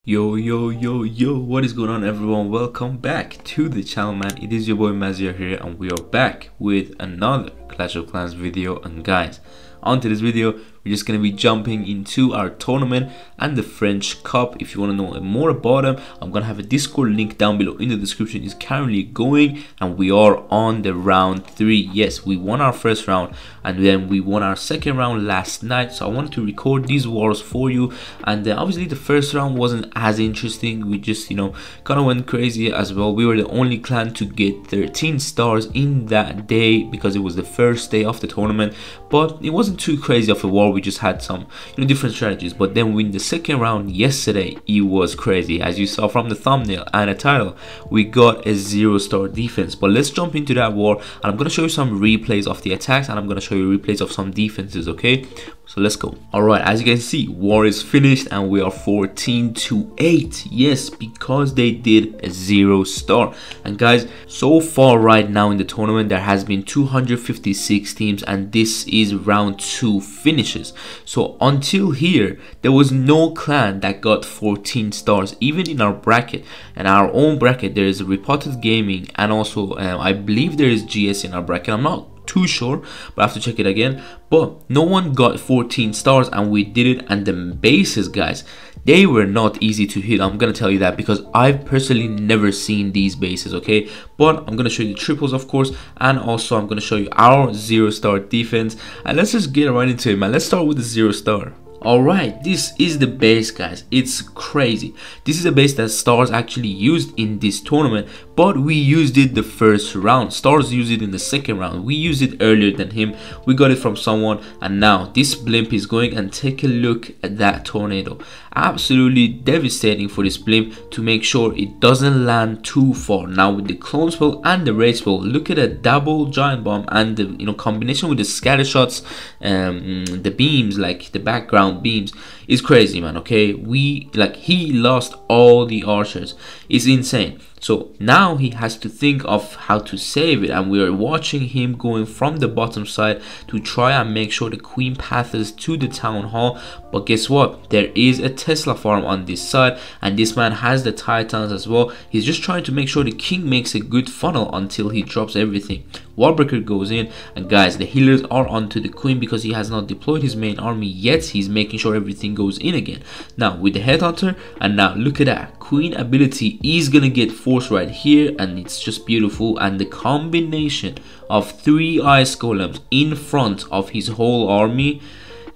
Yo, what is going on, everyone? Welcome back to the channel, man. It is your boy Mazia here, and we are back with another Clash of Clans video. And guys, on to this video, we're just going to be jumping into our tournament and the French Cup. If you want to know more about them, I'm going to have a Discord link down below in the description. It's currently going, and we are on the round 3. Yes, we won our first round, and then we won our second round last night. So I wanted to record these wars for you. And obviously the first round wasn't as interesting. We just, kind of went crazy as well. We were the only clan to get 13 stars in that day because it was the first day of the tournament. But it wasn't too crazy of a war. We just had some different strategies. But then in the second round yesterday, it was crazy. As you saw from the thumbnail and the title, we got a 0-star defense. But let's jump into that war, and I'm going to show you some replays of the attacks, and I'm going to show you replays of some defenses. Okay, so let's go. All right, as you can see, war is finished and we are 14-8. Yes, because they did a 0-star. And guys, so far right now in the tournament, there has been 256 teams, and this is round 2 finishes. So until here, there was no clan that got 14 stars, even in our bracket. And our own bracket, there is Reported Gaming, and also I believe there is GS in our bracket. I'm not too sure, but I have to check it again. But no one got 14 stars, and we did it. And the bases, guys, they were not easy to hit. I'm gonna tell you that because I've personally never seen these bases. Okay, but I'm gonna show you the triples, of course, and also I'm gonna show you our 0-star defense. And let's just get right into it, man. Let's start with the 0-star. Alright, this is the base, guys. It's crazy. This is a base that Stars actually used in this tournament, but we used it the first round. Stars used it in the second round. We used it earlier than him. We got it from someone, and now this blimp is going. And take a look at that tornado. Absolutely devastating for this blimp to make sure it doesn't land too far. Now with the clone spell and the raid spell, look at a double giant bomb and the combination with the scatter shots, the beams, like the background beams, is crazy, man. Okay, he lost all the archers. It's insane. So now he has to think of how to save it, and we are watching him going from the bottom side to try and make sure the queen passes to the town hall. But guess what? There is a Tesla farm on this side, and this man has the titans as well. He's just trying to make sure the king makes a good funnel until he drops everything. Wallbreaker goes in, and guys, the healers are onto the queen because he has not deployed his main army yet. He's making sure everything goes in again. Now with the headhunter, and now look at that, queen ability is gonna get forced right here, and it's just beautiful. And the combination of 3 ice golems in front of his whole army,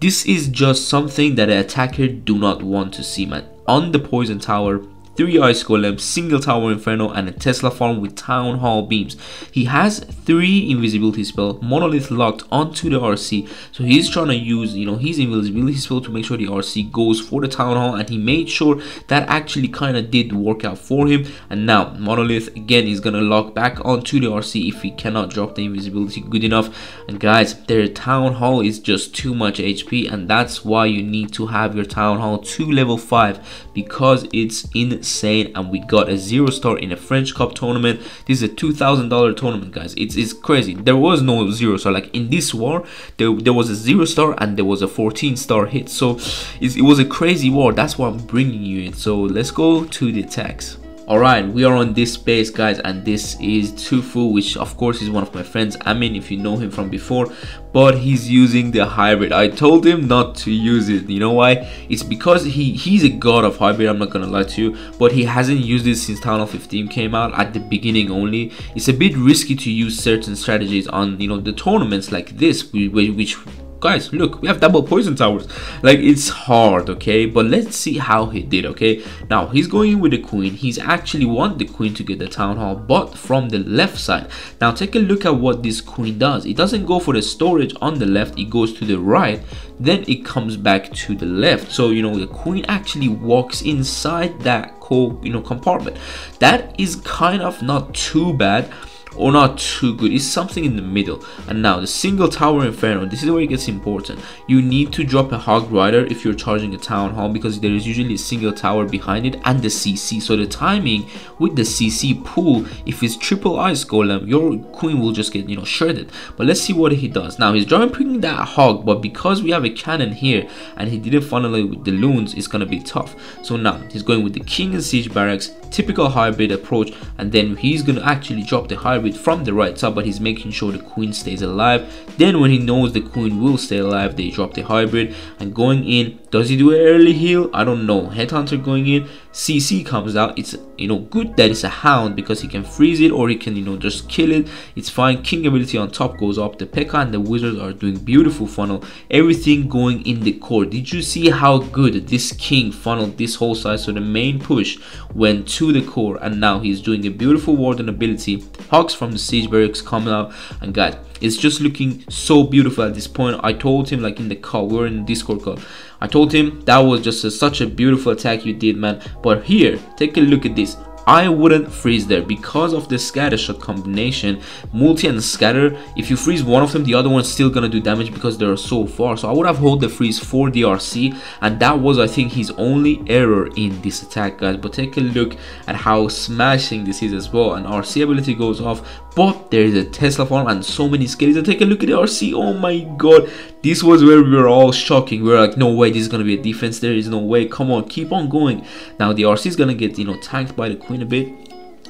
this is just something that an attacker do not want to see, man. On the poison tower, 3 ice golems, single tower inferno, and a Tesla farm with town hall beams. He has 3 invisibility spell, monolith locked onto the RC, so he's trying to use his invisibility spell to make sure the RC goes for the town hall, and he made sure that actually kind of did work out for him. And now monolith again is gonna lock back onto the RC if he cannot drop the invisibility good enough. And guys, their town hall is just too much HP, and that's why you need to have your town hall to level 5, because it's insane. And we got a 0-star in a French Cup tournament. This is a $2,000 tournament, guys. It's crazy. There was no 0-star. Like in this war, there was a 0-star and there was a 14-star hit. So it was a crazy war. That's why I'm bringing you in. So let's go to the attacks. Alright, we are on this base, guys, and this is Tufu, which of course is one of my friends. I mean, if you know him from before, but he's using the hybrid. I told him not to use it. You know why? It's because he's a god of hybrid, I'm not gonna lie to you, but he hasn't used it since Town Hall 15 came out, at the beginning only. It's a bit risky to use certain strategies on the tournaments like this, which guys, look, we have double poison towers. Like, it's hard, okay? But let's see how he did, okay? Now he's going in with the queen. He's actually want the queen to get the town hall, but from the left side. Now take a look at what this queen does. It doesn't go for the storage on the left, it goes to the right, then it comes back to the left. So the queen actually walks inside that compartment. That is kind of not too bad. or not too good. It's something in the middle. And now the single tower inferno, this is where it gets important. You need to drop a hog rider if you're charging a town hall, because there is usually a single tower behind it and the CC. So the timing with the CC pool, if it's triple ice golem, your queen will just get, you know, shredded. But let's see what he does. Now he's dropping that hog, but because we have a cannon here and he didn't funnel it with the loons, it's gonna be tough. So now he's going with the king and siege barracks, typical hybrid approach, and then he's gonna actually drop the hybrid from the right side, but he's making sure the queen stays alive. Then when he knows the queen will stay alive, they drop the hybrid and going in. Does he do an early heal? I don't know. Headhunter going in, CC comes out. It's, you know, good that it's a hound because he can freeze it or he can, you know, just kill it. It's fine. King ability on top goes up. The P.E.K.K.A. and the wizards are doing beautiful funnel. Everything going in the core. Did you see how good this king funneled this whole side? So the main push went to the core, and now he's doing a beautiful warden ability. Hogs from the siege barracks coming out, and guys, it's just looking so beautiful at this point. I told him, like in the call, we were in the Discord call, I told him that was just such a beautiful attack you did, man. But here, take a look at this. I wouldn't freeze there because of the scatter shot combination, multi and scatter. If you freeze one of them, the other one's still gonna do damage because they're so far. So I would have hold the freeze for the RC, and that was, I think, his only error in this attack, guys. But take a look at how smashing this is as well. And RC ability goes off, but there is a Tesla farm and so many skeletons. Take a look at the RC. Oh my god, this was where we were all shocking. We were like, no way, this is gonna be a defense. There is no way. Come on, keep on going. Now the RC is gonna get, you know, tanked by the queen a bit.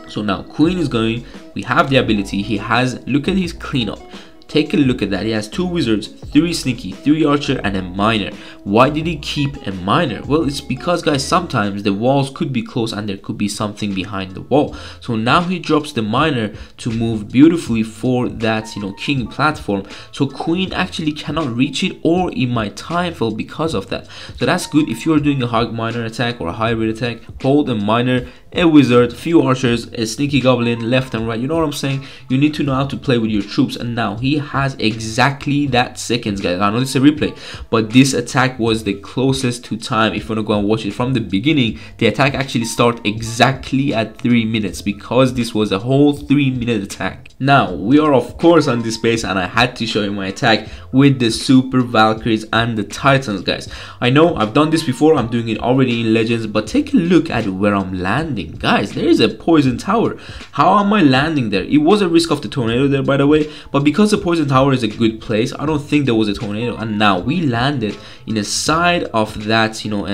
So now queen is going. We have the ability. He has, look at his cleanup. Take a look at that. He has 2 wizards, 3 sneaky, 3 archer, and a miner. Why did he keep a miner? Well, it's because, guys, sometimes the walls could be close and there could be something behind the wall. So now he drops the miner to move beautifully for that, you know, king platform. So queen actually cannot reach it, or it might time fall because of that. So that's good. If you're doing a hog miner attack or a hybrid attack, hold a miner, a wizard, few archers, a sneaky goblin left and right. You know what I'm saying? You need to know how to play with your troops, and now he has exactly that seconds, guys. I know this is a replay, but this attack was the closest to time. If you want to go and watch it from the beginning, the attack actually started exactly at 3 minutes because this was a whole 3-minute attack. Now we are of course on this base, and I had to show you my attack with the super Valkyries and the Titans, guys. I know I've done this before, I'm doing it already in Legends, but take a look at where I'm landing, guys. There is a poison tower. How am I landing there? It was a risk of the tornado there, by the way, but because the poison tower is a good place, I don't think there was a tornado. And now we landed in a side of that, you know,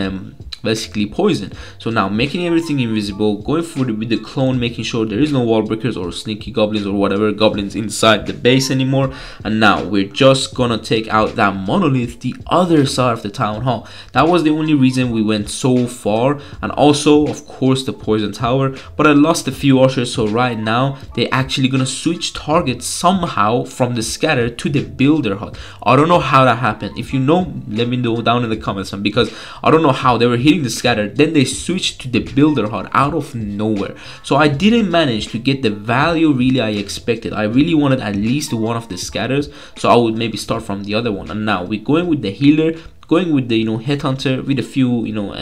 basically poison. So now making everything invisible, going for with the clone, making sure there is no wall breakers or sneaky goblins or whatever goblins inside the base anymore. And now we're just gonna take out that monolith, the other side of the town hall. That was the only reason we went so far, and also of course the poison tower. But I lost a few archers, so right now they're actually gonna switch targets somehow from the scatter to the builder hut. I don't know how that happened. If you know, let me know down in the comments, man, because I don't know how they were hitting the scatter, then they switched to the builder hut out of nowhere. So I didn't manage to get the value really I expected. I really wanted at least one of the scatters, so I would maybe start from the other one. And now we're going with the healer, going with the, you know, headhunter with a few, you know,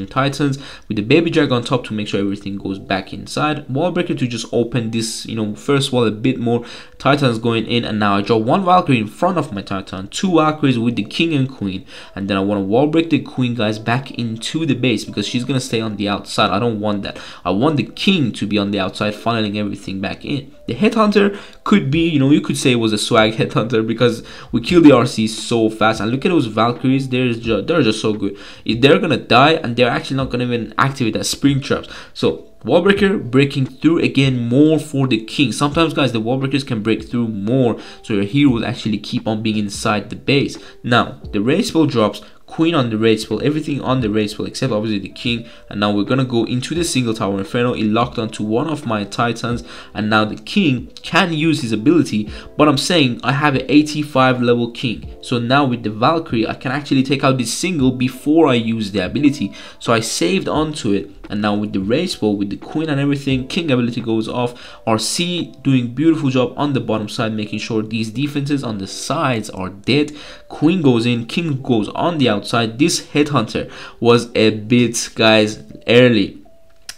Titans, with the baby drag on top to make sure everything goes back inside. Wall breaker to just open this, you know, first wall a bit more. Titans going in, and now I draw 1 Valkyrie in front of my Titan, 2 Valkyries with the king and queen, and then I want to wall break the queen, guys, back into the base because she's gonna stay on the outside. I don't want that. I want the king to be on the outside, funneling everything back in. The headhunter could be, you know, you could say it was a swag headhunter because we killed the RC so fast. And look at those Valkyries, they're just so good. If they're gonna die, and they're actually not gonna even activate that spring traps. So wall breaker breaking through again more for the king. Sometimes, guys, the wall breakers can break through more, so your hero will actually keep on being inside the base. Now the raid spell drops, queen on the raid spell, everything on the raid spell except obviously the king. And now we're gonna go into the single tower inferno. It locked onto one of my Titans, and now the king can use his ability, but I'm saying I have an 85 level king, so now with the Valkyrie I can actually take out this single before I use the ability, so I saved onto it. And now with the raid spell, with the queen and everything, king ability goes off. RC doing beautiful job on the bottom side, making sure these defenses on the sides are dead. Queen goes in, king goes on the outside. This headhunter was a bit, guys, early.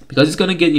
because it's gonna get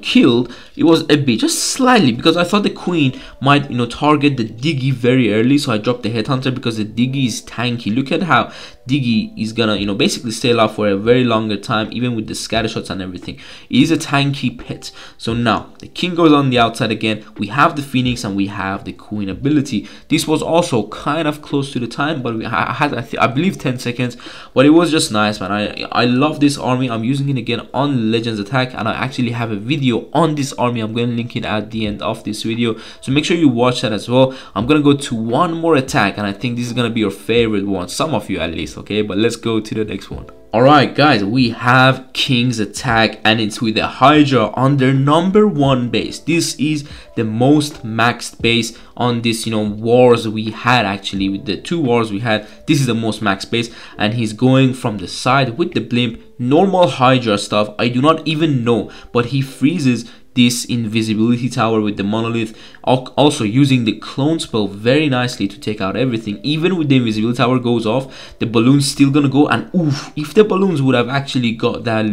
killed. It was a bit, just slightly, because I thought the queen might target the Diggy very early, so I dropped the headhunter because the Diggy is tanky. Look at how Diggy is gonna basically stay alive for a very longer time, even with the scatter shots and everything. It is a tanky pet. So now the king goes on the outside again. We have the phoenix and we have the queen ability. This was also kind of close to the time, but I had I believe 10 seconds, but it was just nice, man. I love this army. I'm using it again on Legends Attack, and I actually have a video on this army. I'm going to link it at the end of this video, so make sure you watch that as well. I'm going to go to one more attack, and I think this is going to be your favorite one, some of you at least. Okay, but let's go to the next one. Alright guys, we have King's Attack, and it's with the Hydra on their #1 base. This is the most maxed base on this wars we had. Actually, with the 2 wars we had, this is the most maxed base, and he's going from the side with the blimp, normal Hydra stuff. I do not even know, but he freezes this invisibility tower with the monolith, also using the clone spell very nicely to take out everything. Even with the invisibility tower goes off, the balloon's still gonna go, and oof, if the balloons would have actually got that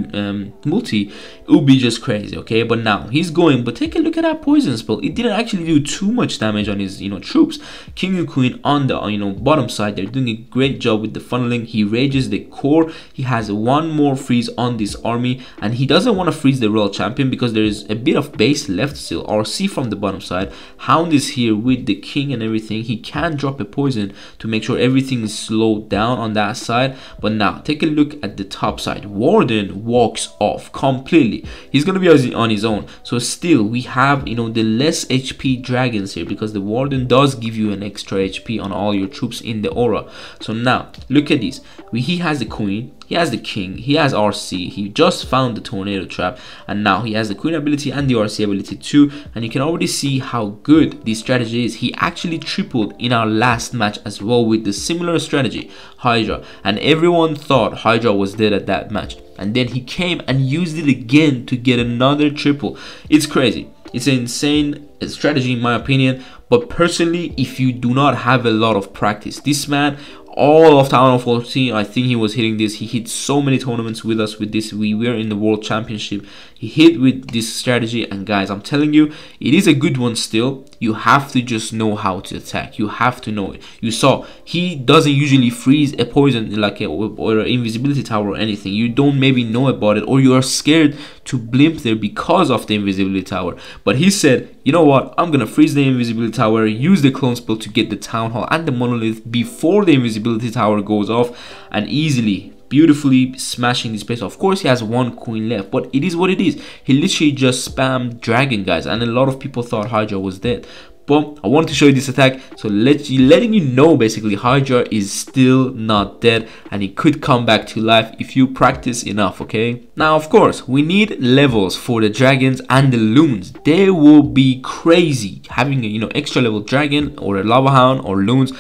multi, it would be just crazy. Okay, but now he's going, but take a look at that poison spell. It didn't actually do too much damage on his troops. King and queen on the bottom side, they're doing a great job with the funneling. He rages the core. He has one more freeze on this army, and he doesn't want to freeze the royal champion because there is a bit of base left still. RC from the bottom side. Hound is here with the king and everything. He can drop a poison to make sure everything is slowed down on that side. But now take a look at the top side. Warden walks off completely. He's gonna be on his own. So still we have the less HP dragons here, because the Warden does give you an extra HP on all your troops in the aura. So now look at this. He has the queen, he has the king, he has RC, he just found the tornado trap, and now he has the queen ability and the RC ability too. And you can already see how good this strategy is. He actually tripled in our last match as well with the similar strategy, Hydra, and everyone thought Hydra was dead at that match, and then he came and used it again to get another triple. It's crazy. It's an insane strategy in my opinion, but personally, if you do not have a lot of practice, this man, all of Town of 14, I think he was hitting this. He hit so many tournaments with us with this. We were in the world championship. He hit with this strategy, and guys, I'm telling you, it is a good one still. You have to just know how to attack. You have to know it. You saw he doesn't usually freeze a poison like or an invisibility tower or anything. You don't maybe know about it, or you are scared to blimp there because of the invisibility tower. But he said, you know what, I'm gonna freeze the invisibility tower, use the clone spell to get the town hall and the monolith before the invisibility tower goes off, and easily, beautifully smashing this place. Of course he has one queen left, but it is what it is. He literally just spammed dragon, guys, and a lot of people thought Hydra was dead. But I wanted to show you this attack, so letting you know basically Hydra is still not dead, and it could come back to life if you practice enough. Okay, now of course we need levels for the dragons and the loons. They will be crazy having a extra level dragon or a lava hound or loons.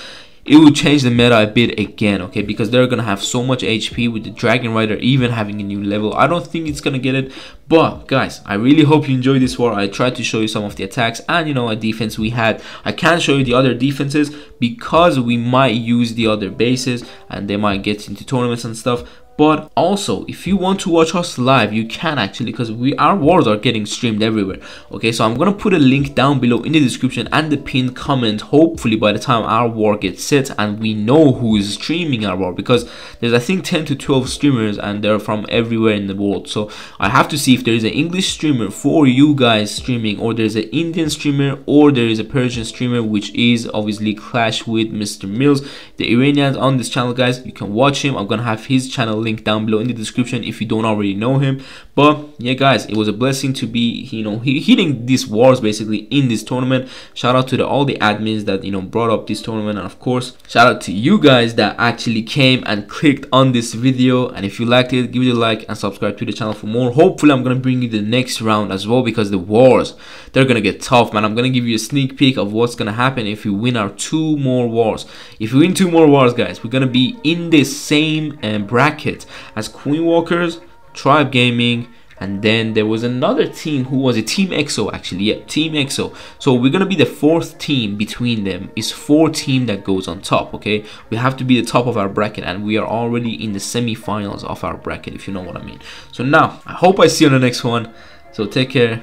It will change the meta a bit again, okay, because they're gonna have so much HP with the Dragon Rider even having a new level. I don't think it's gonna get it, but guys, I really hope you enjoyed this war. I tried to show you some of the attacks and a defense we had. I can't show you the other defenses because we might use the other bases and they might get into tournaments and stuff. But also, if you want to watch us live, you can actually, because our wars are getting streamed everywhere. Okay, so I'm gonna put a link down below in the description and the pinned comment. Hopefully by the time our war gets set and we know who is streaming our war, because there's I think 10 to 12 streamers and they're from everywhere in the world. So I have to see if there is an English streamer for you guys streaming, or there's an Indian streamer, or there is a Persian streamer, which is obviously Clash with Mr. Mills. The Iranians on this channel, guys, you can watch him. I'm gonna have his channel link down below in the description if you don't already know him. But yeah guys, it was a blessing to be hitting these wars basically in this tournament. Shout out to all the admins that brought up this tournament, and of course shout out to you guys that actually came and clicked on this video. And if you liked it, give it a like and subscribe to the channel for more. Hopefully I'm gonna bring you the next round as well, because the wars, they're gonna get tough, man. I'm gonna give you a sneak peek of what's gonna happen if we win our 2 more wars. If we win 2 more wars, guys, we're gonna be in the same bracket as Queen Walkers, Tribe Gaming, and then there was another team. Who was it? Team EXO, actually. Yeah, Team EXO. So we're gonna be the fourth team. Between them is 4 team that goes on top. Okay, we have to be the top of our bracket, and we are already in the semi-finals of our bracket, if you know what I mean. So now I hope I see you on the next one. So take care,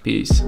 peace.